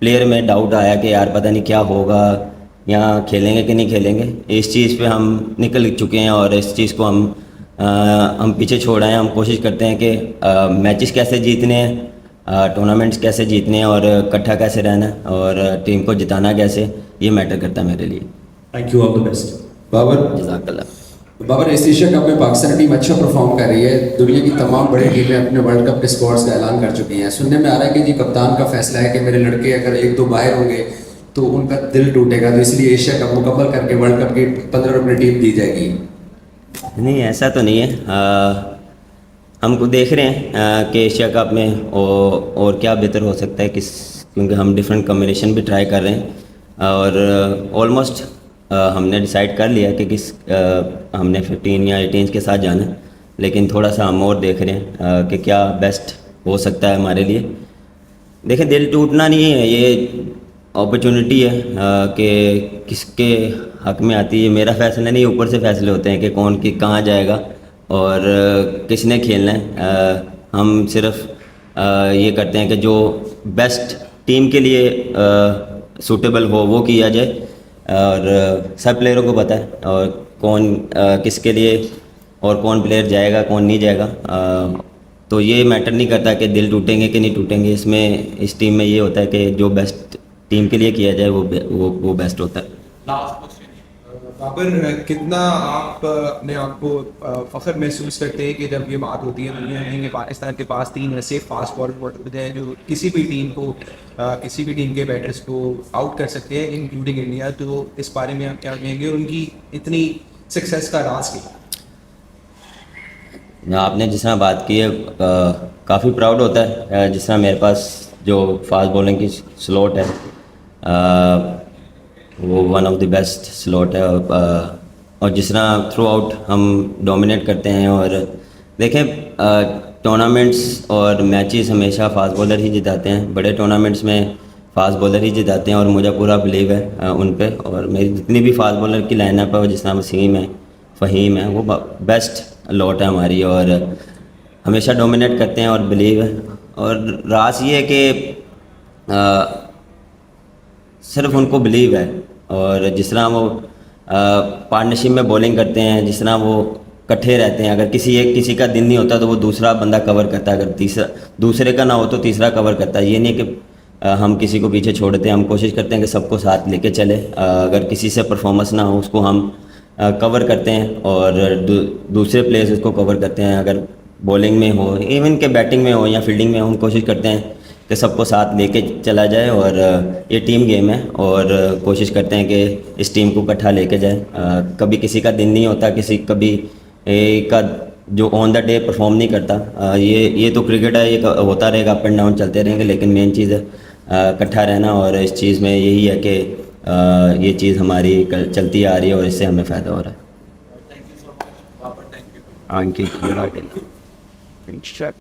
Player में doubt आया कि यार पता नहीं क्या होगा, यहाँ खेलेंगे कि नहीं खेलेंगे, इस चीज़ पे हम निकल चुके हैं और इस चीज़ को हम पीछे छोड़ आए हैं। हम कोशिश करते हैं कि मैचेस कैसे जीतने हैं, टूर्नामेंट्स कैसे जीतने हैं और इकट्ठा कैसे रहना है और टीम को जिताना कैसे, ये मैटर करता है मेरे लिए। Thank you, all the best. Babar जज़ाकल्लाह। बाबर, इस एशिया कप में पाकिस्तान टीम अच्छा परफॉर्म कर रही है। दुनिया की तमाम बड़ी टीमें अपने वर्ल्ड कप के स्क्वाड्स का ऐलान कर चुकी हैं। सुनने में आ रहा है कि जी कप्तान का फैसला है कि मेरे लड़के अगर एक दो बाहर होंगे तो उनका दिल टूटेगा, तो इसलिए एशिया कप मुकम्मल करके वर्ल्ड कप की 15 रुपये टीम दी जाएगी। नहीं, ऐसा तो नहीं है। हमको देख रहे हैं कि एशिया कप में और क्या बेहतर हो सकता है, क्योंकि हम डिफरेंट कॉम्बिनेशन भी ट्राई कर रहे हैं और ऑलमोस्ट हमने डिसाइड कर लिया कि हमने 15 या 18 के साथ जाना है, लेकिन थोड़ा सा हम और देख रहे हैं कि क्या बेस्ट हो सकता है हमारे लिए। देखें, दिल टूटना नहीं है, ये अपॉर्चुनिटी है कि किसके हक में आती है। मेरा फैसला नहीं, ऊपर से फैसले होते हैं कि कौन कि कहाँ जाएगा और किसने खेलना है। हम सिर्फ ये करते हैं कि जो बेस्ट टीम के लिए सूटेबल हो वो किया जाए और सब प्लेयरों को पता है और कौन किसके लिए और कौन प्लेयर जाएगा कौन नहीं जाएगा। तो ये मैटर नहीं करता कि दिल टूटेंगे कि नहीं टूटेंगे। इस टीम में ये होता है कि जो बेस्ट टीम के लिए किया जाए वो बेस्ट होता है। बाबर, कितना आप अपने आप को फ़ख्र महसूस करते हैं कि जब ये बात होती है दुनिया में कि पाकिस्तान के पास 3 ऐसे फास्ट बॉलर हैं जो किसी भी टीम को किसी भी टीम के बैटर्स को आउट कर सकते हैं, इंक्लूडिंग इंडिया। तो इस बारे में आप क्या कहेंगे और उनकी इतनी सक्सेस का राज क्या? आपने जिस तरह बात की है, काफ़ी प्राउड होता है जिस तरह मेरे पास जो फास्ट बॉलिंग की स्लॉट है वो one of the best slot है और जिस तरह थ्रू आउट हम डोमिनेट करते हैं। और देखें, टूर्नामेंट्स और मैचेस हमेशा फास्ट बॉलर ही जिताते हैं, बड़े टूर्नामेंट्स में फास्ट बॉलर ही जिताते हैं और मुझे पूरा बिलीव है उन पे। और मेरी जितनी भी फास्ट बॉलर की लाइनअप है, जिस तरह वसीम है, फ़हीम है, वो बेस्ट लॉट है हमारी और हमेशा डोमिनेट करते हैं और बिलीव है। और राज ये है कि सिर्फ उनको बिलीव है और जिस तरह वो पार्टनरशिप में बॉलिंग करते हैं, जिस तरह वो इकट्ठे रहते हैं, अगर किसी का दिन नहीं होता तो वो दूसरा बंदा कवर करता है, अगर दूसरे का ना हो तो तीसरा कवर करता है। ये नहीं कि हम किसी को पीछे छोड़ देते हैं, हम कोशिश करते हैं कि सबको साथ लेके चले। अगर किसी से परफॉर्मेंस ना हो उसको हम कवर करते हैं और दूसरे प्लेयर्स उसको कवर करते हैं। अगर बॉलिंग में हो, इवन के बैटिंग में हो या फील्डिंग में हो, हम कोशिश करते हैं कि सबको साथ लेके चला जाए। और ये टीम गेम है और कोशिश करते हैं कि इस टीम को इकट्ठा लेके जाए। कभी किसी का दिन नहीं होता, कभी का जो ऑन द डे परफॉर्म नहीं करता। ये तो क्रिकेट है, ये होता रहेगा, अप एंड डाउन चलते रहेंगे, लेकिन मेन चीज़ है इकट्ठा रहना। और इस चीज़ में यही है कि ये चीज़ हमारी चलती आ रही है और इससे हमें फ़ायदा हो रहा है। Thank you.